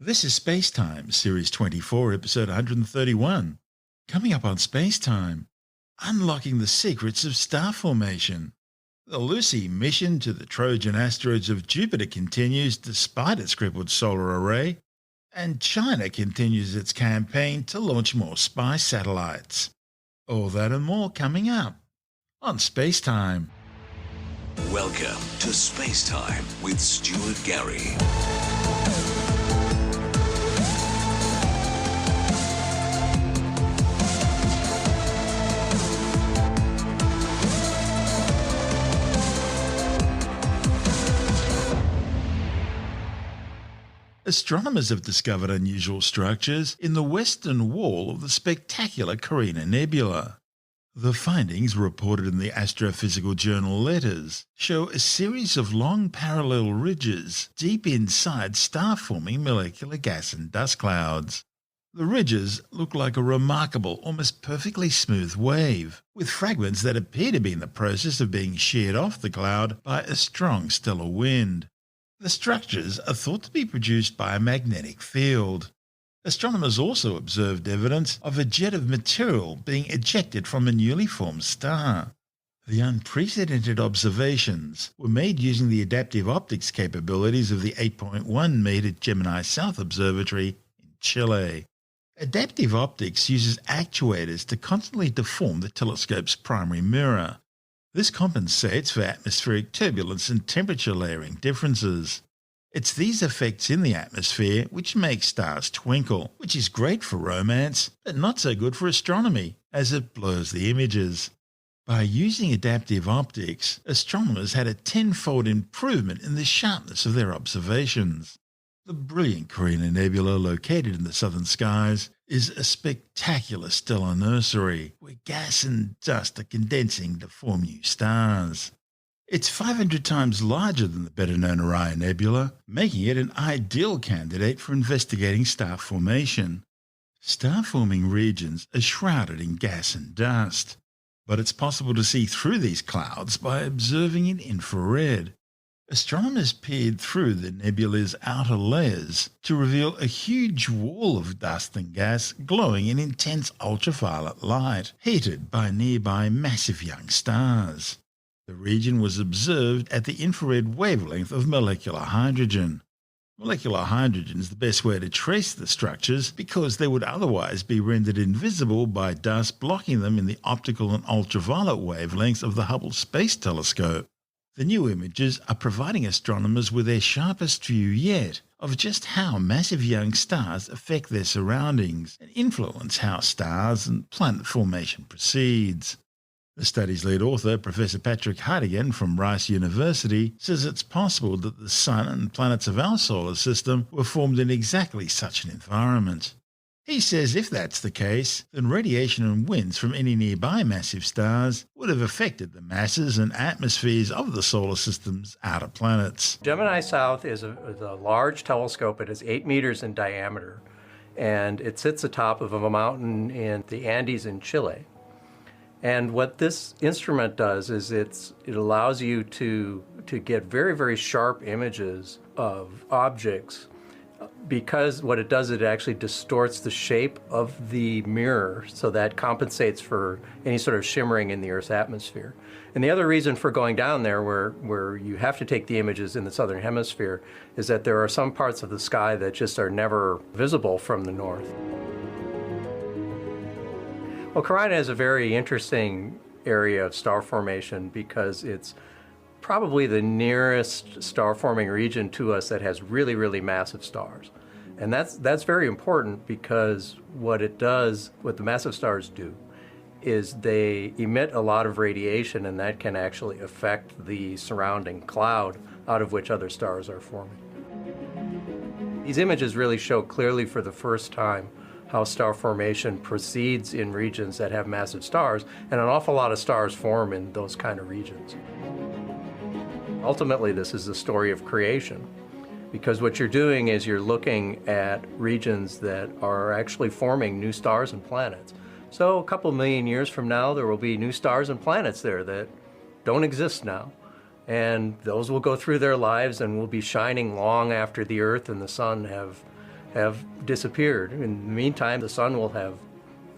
This is SpaceTime, Series 24, Episode 131. Coming up on SpaceTime, unlocking the secrets of star formation. The Lucy mission to the Trojan asteroids of Jupiter continues despite its crippled solar array, and China continues its campaign to launch more spy satellites. All that and more coming up on SpaceTime. Welcome to SpaceTime with Stuart Gary. Astronomers have discovered unusual structures in the western wall of the spectacular Carina Nebula. The findings, reported in the astrophysical journal Letters, show a series of long parallel ridges deep inside star-forming molecular gas and dust clouds. The ridges look like a remarkable, almost perfectly smooth wave, with fragments that appear to be in the process of being sheared off the cloud by a strong stellar wind. The structures are thought to be produced by a magnetic field. Astronomers also observed evidence of a jet of material being ejected from a newly formed star. The unprecedented observations were made using the adaptive optics capabilities of the 8.1-metre Gemini South Observatory in Chile. Adaptive optics uses actuators to constantly deform the telescope's primary mirror. This compensates for atmospheric turbulence and temperature layering differences. It's these effects in the atmosphere which make stars twinkle, which is great for romance, but not so good for astronomy, as it blurs the images. By using adaptive optics, astronomers had a tenfold improvement in the sharpness of their observations. The brilliant Carina Nebula, located in the southern skies, is a spectacular stellar nursery where gas and dust are condensing to form new stars. It's 500 times larger than the better-known Orion Nebula, making it an ideal candidate for investigating star formation. Star-forming regions are shrouded in gas and dust, but it's possible to see through these clouds by observing in infrared. Astronomers peered through the nebula's outer layers to reveal a huge wall of dust and gas glowing in intense ultraviolet light, heated by nearby massive young stars. The region was observed at the infrared wavelength of molecular hydrogen. Molecular hydrogen is the best way to trace the structures because they would otherwise be rendered invisible by dust blocking them in the optical and ultraviolet wavelengths of the Hubble Space Telescope. The new images are providing astronomers with their sharpest view yet of just how massive young stars affect their surroundings and influence how stars and planet formation proceeds. The study's lead author, Professor Patrick Hartigan from Rice University, says it's possible that the Sun and planets of our solar system were formed in exactly such an environment. He says if that's the case, then radiation and winds from any nearby massive stars would have affected the masses and atmospheres of the solar system's outer planets. Gemini South is a large telescope. It is 8 meters in diameter, and it sits atop of a mountain in the Andes in Chile. And what this instrument does is it allows you to get very, very sharp images of objects, because what it does, it actually distorts the shape of the mirror, so that compensates for any sort of shimmering in the Earth's atmosphere. And the other reason for going down there where you have to take the images in the southern hemisphere is that there are some parts of the sky that just are never visible from the north. Well, Carina is a very interesting area of star formation because it's probably the nearest star-forming region to us that has really, really massive stars. And that's very important because what the massive stars do is they emit a lot of radiation, and that can actually affect the surrounding cloud out of which other stars are forming. These images really show clearly for the first time how star formation proceeds in regions that have massive stars, and an awful lot of stars form in those kind of regions. Ultimately, this is the story of creation, because what you're doing is you're looking at regions that are actually forming new stars and planets. So a couple million years from now, there will be new stars and planets there that don't exist now. And those will go through their lives and will be shining long after the Earth and the Sun have have disappeared. In the meantime, the sun will have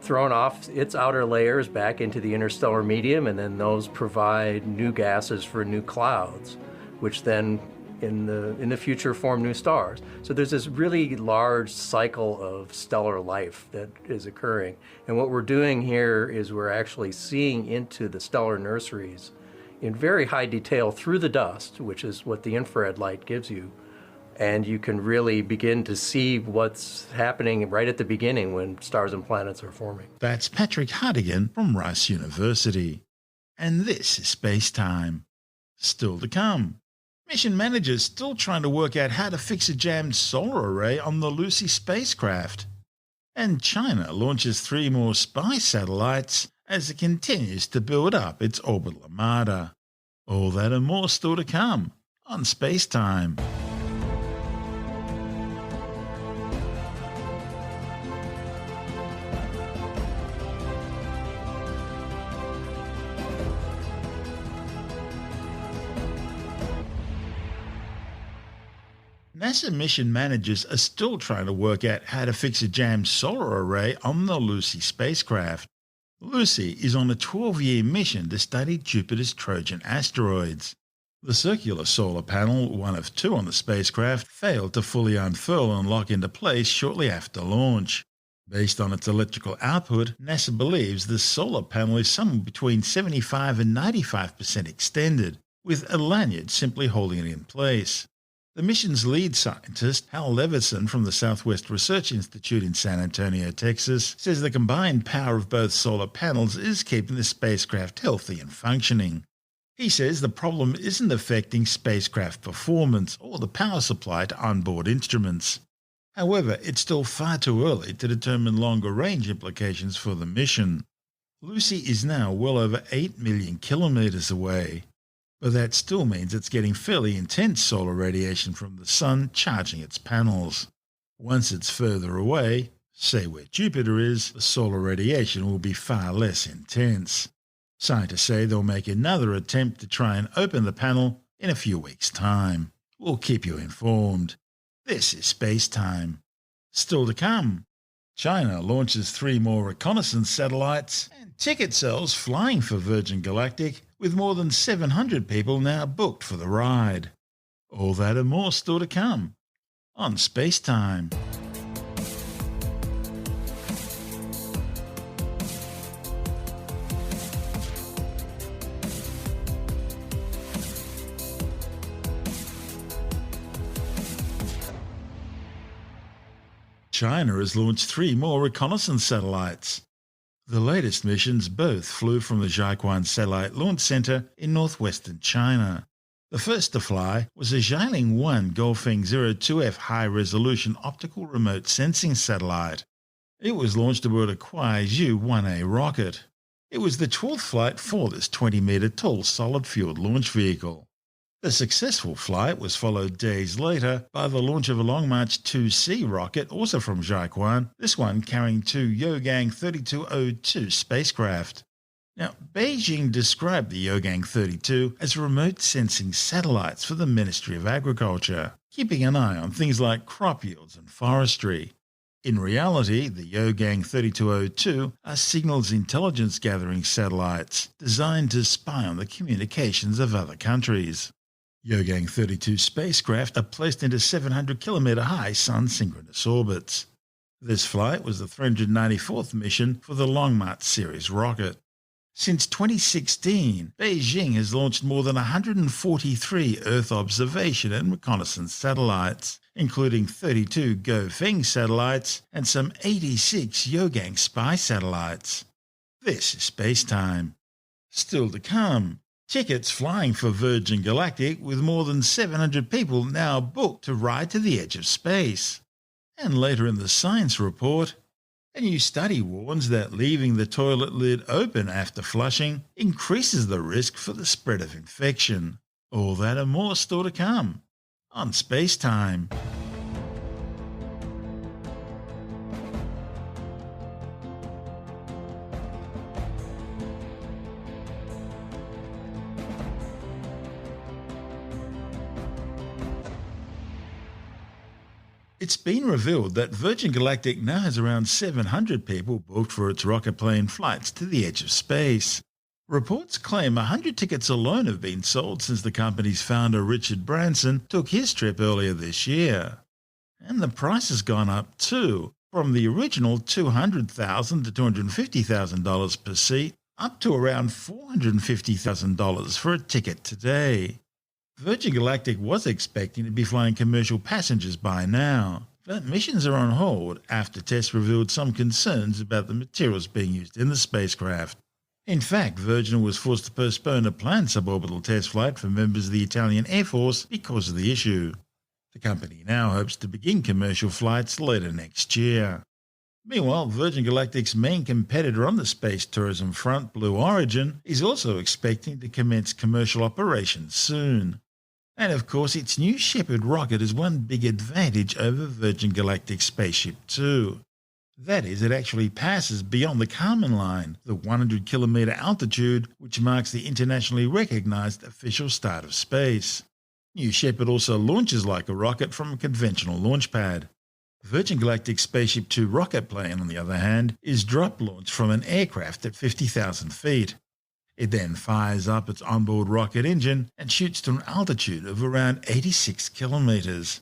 thrown off its outer layers back into the interstellar medium, and then those provide new gases for new clouds, which then in the future form new stars. So there's this really large cycle of stellar life that is occurring. And what we're doing here is we're actually seeing into the stellar nurseries in very high detail through the dust, which is what the infrared light gives you. And you can really begin to see what's happening right at the beginning when stars and planets are forming. That's Patrick Hartigan from Rice University. And this is SpaceTime. Still to come. Mission managers still trying to work out how to fix a jammed solar array on the Lucy spacecraft. And China launches 3 more spy satellites as it continues to build up its orbital armada. All that and more still to come on SpaceTime. NASA mission managers are still trying to work out how to fix a jammed solar array on the Lucy spacecraft. Lucy is on a 12-year mission to study Jupiter's Trojan asteroids. The circular solar panel, one of 2 on the spacecraft, failed to fully unfurl and lock into place shortly after launch. Based on its electrical output, NASA believes the solar panel is somewhere between 75 and 95% extended, with a lanyard simply holding it in place. The mission's lead scientist, Hal Levinson from the Southwest Research Institute in San Antonio, Texas, says the combined power of both solar panels is keeping the spacecraft healthy and functioning. He says the problem isn't affecting spacecraft performance or the power supply to onboard instruments. However, it's still far too early to determine longer-range implications for the mission. Lucy is now well over 8 million kilometers away. But that still means it's getting fairly intense solar radiation from the sun charging its panels. Once it's further away, say where Jupiter is, the solar radiation will be far less intense. Scientists say they'll make another attempt to try and open the panel in a few weeks' time. We'll keep you informed. This is SpaceTime. Still to come. China launches 3 more reconnaissance satellites, and ticket sales flying for Virgin Galactic, with more than 700 people now booked for the ride. All that and more still to come on SpaceTime. China has launched 3 more reconnaissance satellites. The latest missions both flew from the Jiuquan Satellite Launch Center in northwestern China. The first to fly was a Xialing 1 Golfeng 02F high-resolution optical remote sensing satellite. It was launched aboard a Kuaizhou 1A rocket. It was the 12th flight for this 20-meter tall solid-fueled launch vehicle. The successful flight was followed days later by the launch of a Long March 2C rocket, also from Jiuquan, this one carrying 2 Yaogan 3202 spacecraft. Now, Beijing described the Yaogan 32 as remote sensing satellites for the Ministry of Agriculture, keeping an eye on things like crop yields and forestry. In reality, the Yaogan 3202 are signals intelligence gathering satellites designed to spy on the communications of other countries. Yaogan 32 spacecraft are placed into 700-kilometer high sun-synchronous orbits. This flight was the 394th mission for the Long March series rocket. Since 2016, Beijing has launched more than 143 Earth observation and reconnaissance satellites, including 32 Golfeng satellites and some 86 Yaogan spy satellites. This is SpaceTime. Still to come. Tickets flying for Virgin Galactic, with more than 700 people now booked to ride to the edge of space. And later in the science report, a new study warns that leaving the toilet lid open after flushing increases the risk for the spread of infection. All that and more still to come on SpaceTime. It's been revealed that Virgin Galactic now has around 700 people booked for its rocket plane flights to the edge of space. Reports claim 100 tickets alone have been sold since the company's founder Richard Branson took his trip earlier this year. And the price has gone up too, from the original $200,000 to $250,000 per seat up to around $450,000 for a ticket today. Virgin Galactic was expecting to be flying commercial passengers by now, but missions are on hold after tests revealed some concerns about the materials being used in the spacecraft. In fact, Virgin was forced to postpone a planned suborbital test flight for members of the Italian Air Force because of the issue. The company now hopes to begin commercial flights later next year. Meanwhile, Virgin Galactic's main competitor on the space tourism front, Blue Origin, is also expecting to commence commercial operations soon. And of course, its New Shepard rocket has one big advantage over Virgin Galactic's Spaceship too. That is, it actually passes beyond the Kármán line, the 100-kilometre altitude which marks the internationally recognised official start of space. New Shepard also launches like a rocket from a conventional launch pad. Virgin Galactic's Spaceship 2 rocket plane, on the other hand, is drop-launched from an aircraft at 50,000 feet. It then fires up its onboard rocket engine and shoots to an altitude of around 86 kilometres.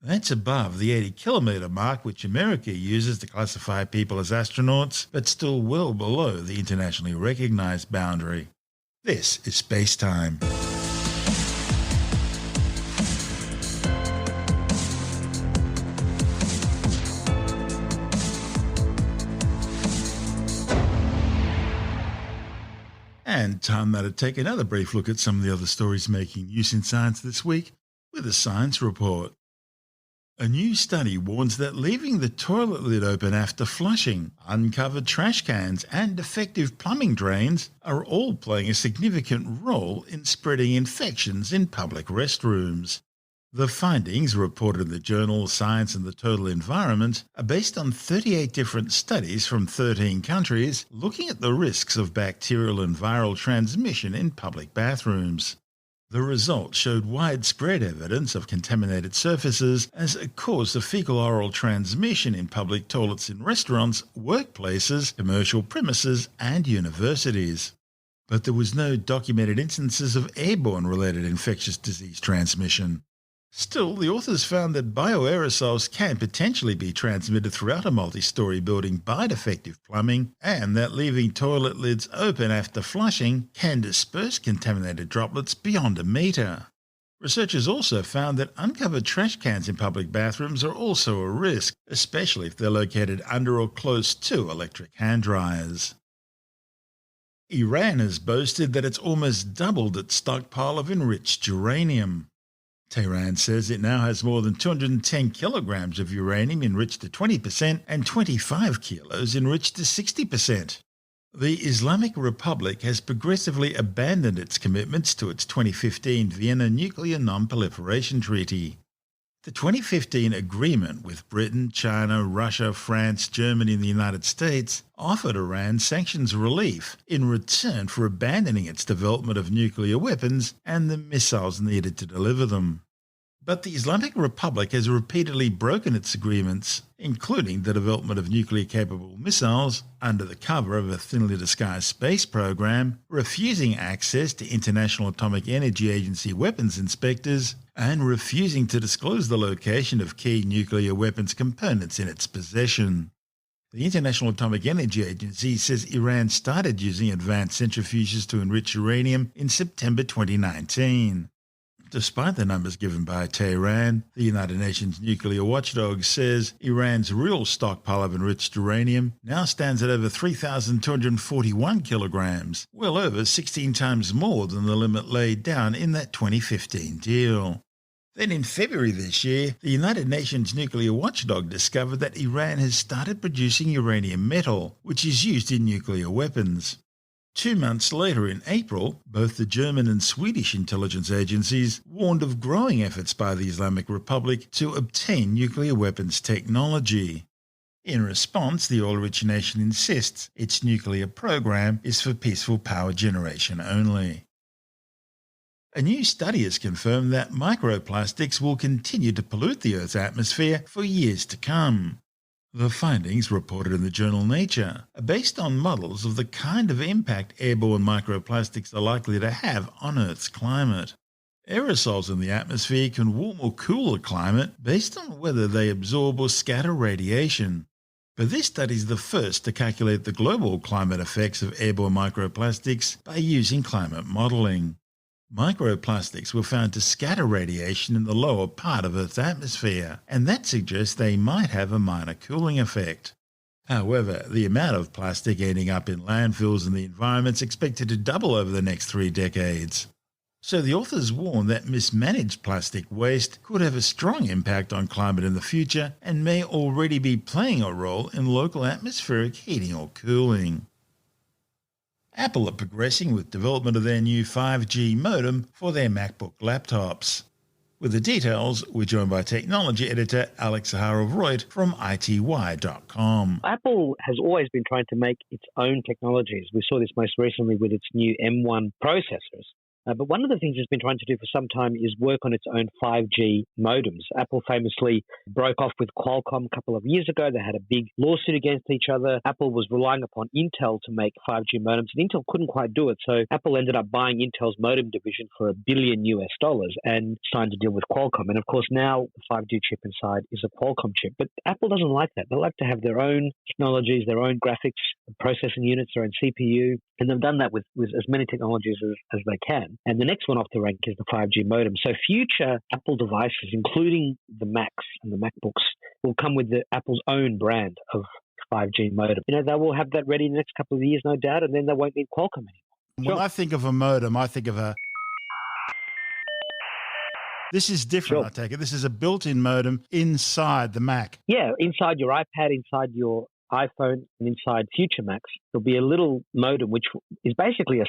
That's above the 80-kilometre mark which America uses to classify people as astronauts, but still well below the internationally recognised boundary. This is SpaceTime. And time now to take another brief look at some of the other stories making news in science this week with a science report. A new study warns that leaving the toilet lid open after flushing, uncovered trash cans and defective plumbing drains are all playing a significant role in spreading infections in public restrooms. The findings, reported in the journal Science and the Total Environment, are based on 38 different studies from 13 countries looking at the risks of bacterial and viral transmission in public bathrooms. The results showed widespread evidence of contaminated surfaces as a cause of fecal-oral transmission in public toilets in restaurants, workplaces, commercial premises, and universities. But there was no documented instances of airborne-related infectious disease transmission. Still, the authors found that bioaerosols can potentially be transmitted throughout a multi-storey building by defective plumbing, and that leaving toilet lids open after flushing can disperse contaminated droplets beyond a metre. Researchers also found that uncovered trash cans in public bathrooms are also a risk, especially if they're located under or close to electric hand dryers. Iran has boasted that it's almost doubled its stockpile of enriched uranium. Tehran says it now has more than 210 kilograms of uranium enriched to 20% and 25 kilos enriched to 60%. The Islamic Republic has progressively abandoned its commitments to its 2015 Vienna Nuclear Non-Proliferation Treaty. The 2015 agreement with Britain, China, Russia, France, Germany and the United States offered Iran sanctions relief in return for abandoning its development of nuclear weapons and the missiles needed to deliver them. But the Islamic Republic has repeatedly broken its agreements, including the development of nuclear-capable missiles under the cover of a thinly disguised space program, refusing access to International Atomic Energy Agency weapons inspectors, and refusing to disclose the location of key nuclear weapons components in its possession. The International Atomic Energy Agency says Iran started using advanced centrifuges to enrich uranium in September 2019. Despite the numbers given by Tehran, the United Nations nuclear watchdog says Iran's real stockpile of enriched uranium now stands at over 3,241 kilograms, well over 16 times more than the limit laid down in that 2015 deal. Then in February this year, the United Nations nuclear watchdog discovered that Iran has started producing uranium metal, which is used in nuclear weapons. 2 months later, in April, both the German and Swedish intelligence agencies warned of growing efforts by the Islamic Republic to obtain nuclear weapons technology. In response, the oil-rich nation insists its nuclear program is for peaceful power generation only. A new study has confirmed that microplastics will continue to pollute the Earth's atmosphere for years to come. The findings, reported in the journal Nature, are based on models of the kind of impact airborne microplastics are likely to have on Earth's climate. Aerosols in the atmosphere can warm or cool a climate based on whether they absorb or scatter radiation. But this study is the first to calculate the global climate effects of airborne microplastics by using climate modelling. Microplastics were found to scatter radiation in the lower part of Earth's atmosphere, and that suggests they might have a minor cooling effect. However, the amount of plastic ending up in landfills and the environment is expected to double over the next 3 decades. So the authors warn that mismanaged plastic waste could have a strong impact on climate in the future and may already be playing a role in local atmospheric heating or cooling. Apple are progressing with development of their new 5G modem for their MacBook laptops. With the details, we're joined by technology editor Alex Zaharov-Reutt from ity.com. Apple has always been trying to make its own technologies. We saw this most recently with its new M1 processors. But one of the things it's been trying to do for some time is work on its own 5G modems. Apple famously broke off with Qualcomm a couple of years ago. They had a big lawsuit against each other. Apple was relying upon Intel to make 5G modems, and Intel couldn't quite do it. So Apple ended up buying Intel's modem division for $1 billion and signed a deal with Qualcomm. And of course, now the 5G chip inside is a Qualcomm chip. But Apple doesn't like that. They like to have their own technologies, their own graphics, processing units, their own CPU. And they've done that with as many technologies as they can. And the next one off the rank is the 5G modem. So future Apple devices, including the Macs and the MacBooks, will come with Apple's own brand of 5G modem. You know, they will have that ready in the next couple of years, no doubt, and then they won't need Qualcomm anymore. When I think of a modem, I think of a... This is different, I take it. This is a built-in modem inside the Mac. Yeah, inside your iPad, inside your iPhone, and inside future Macs, there'll be a little modem, which is basically a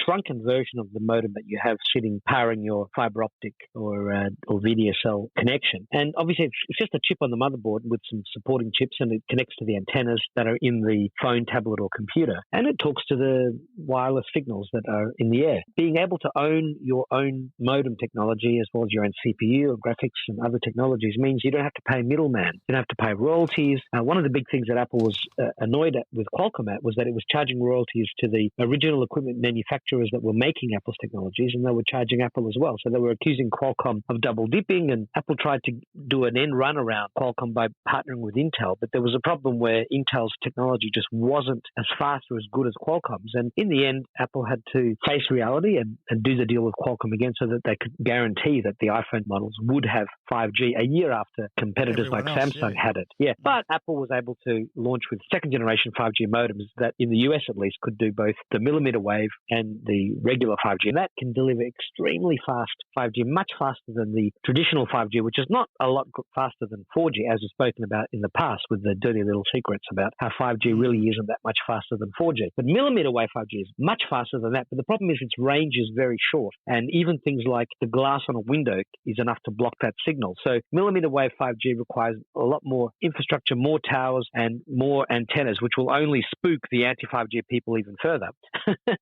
shrunken version of the modem that you have sitting powering your fiber optic or VDSL connection. And obviously, it's just a chip on the motherboard with some supporting chips, and it connects to the antennas that are in the phone, tablet, or computer. And it talks to the wireless signals that are in the air. Being able to own your own modem technology, as well as your own CPU or graphics and other technologies, means you don't have to pay a middleman. You don't have to pay royalties. One of the big things that Apple was annoyed at with Qualcomm at was that it was charging royalties to the original equipment manufacturers that were making Apple's technologies, and they were charging Apple as well. So they were accusing Qualcomm of double dipping, and Apple tried to do an end run around Qualcomm by partnering with Intel. But there was a problem where Intel's technology just wasn't as fast or as good as Qualcomm's. And in the end, Apple had to face reality and do the deal with Qualcomm again so that they could guarantee that the iPhone models would have 5G a year after competitors like Samsung had it. Yeah, but Apple was able to launch with second-generation 5G modems that, in the US at least, could do both the millimeter wave and the regular 5G. And that can deliver extremely fast 5G, much faster than the traditional 5G, which is not a lot faster than 4G, as was spoken about in the past with the dirty little secrets about how 5G really isn't that much faster than 4G. But millimeter wave 5G is much faster than that. But the problem is its range is very short. And even things like the glass on a window is enough to block that signal. So millimeter wave 5G requires a lot more infrastructure, more towers, and more antennas, which will only spook the anti-5G people even further.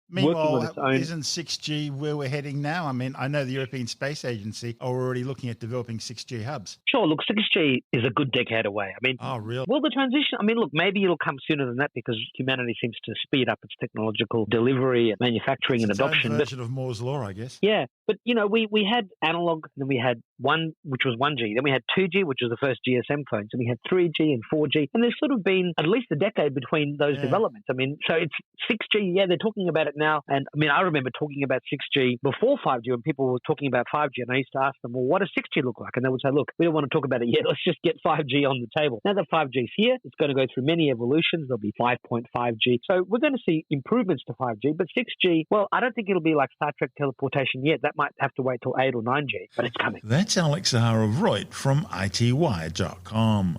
Meanwhile, isn't 6G where we're heading now? I mean, I know the European Space Agency are already looking at developing 6G hubs. Sure, look, 6G is a good decade away. I mean, oh, really? Well, the transition, I mean, look, maybe it'll come sooner than that because humanity seems to speed up its technological delivery and manufacturing and adoption. It's a version of Moore's Law, I guess. Yeah, but, you know, we had analog, then we had 1, which was 1G, then we had 2G, which was the first GSM phones, and we had 3G and 4G, and there's sort of been at least a decade between those developments. I mean, so it's 6G, yeah, they're talking about it now, and I mean, I remember talking about 6G before 5G when people were talking about 5G, and I used to ask them, well, what does 6G look like? And they would say, look, we don't want to talk about it yet, let's just get 5G on the table. Now that 5G's here, it's going to go through many evolutions, there'll be 5.5G, so we're going to see improvements to 5G, but 6G, well, I don't think it'll be like Star Trek teleportation yet, that might have to wait till 8 or 9G, but it's coming. That's Alex Zaharov-Reutt from ity.com.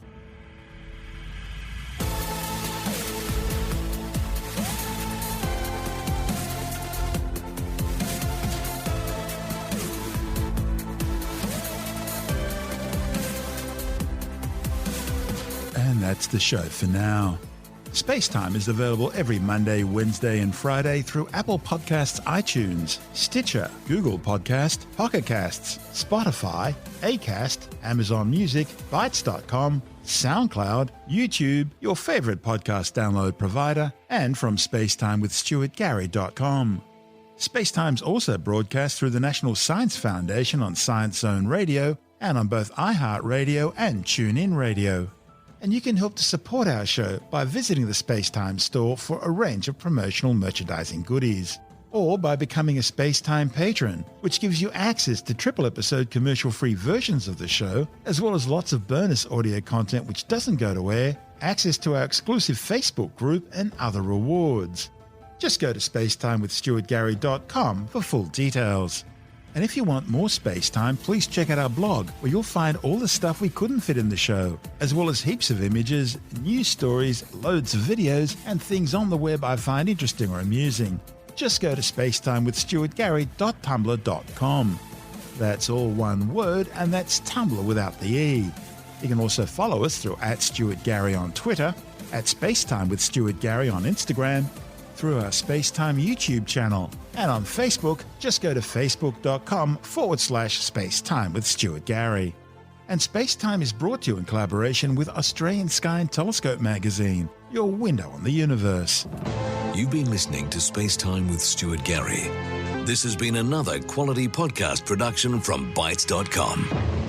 And that's the show for now. SpaceTime is available every Monday, Wednesday and Friday through Apple Podcasts, iTunes, Stitcher, Google Podcast, Pocket Casts, Spotify, Acast, Amazon Music, Bytes.com, SoundCloud, YouTube, your favorite podcast download provider, and from spacetimewithstuartgary.com. SpaceTime's also broadcast through the National Science Foundation on Science Zone Radio and on both iHeartRadio and TuneIn Radio. And you can help to support our show by visiting the SpaceTime store for a range of promotional merchandising goodies, or by becoming a SpaceTime patron, which gives you access to triple-episode commercial-free versions of the show, as well as lots of bonus audio content which doesn't go to air, access to our exclusive Facebook group, and other rewards. Just go to spacetimewithstuartgary.com for full details. And if you want more SpaceTime, please check out our blog, where you'll find all the stuff we couldn't fit in the show, as well as heaps of images, news stories, loads of videos, and things on the web I find interesting or amusing. Just go to spacetimewithstuartgary.tumblr.com. That's all one word, and that's Tumblr without the E. You can also follow us through @StuartGary on Twitter, @SpaceTimeWithStuartGary on Instagram, through our SpaceTime YouTube channel, and on Facebook, just go to facebook.com/SpaceTime with Stuart Gary. And SpaceTime is brought to you in collaboration with Australian Sky and Telescope magazine, your window on the universe. You've been listening to SpaceTime with Stuart Gary. This has been another quality podcast production from Bytes.com.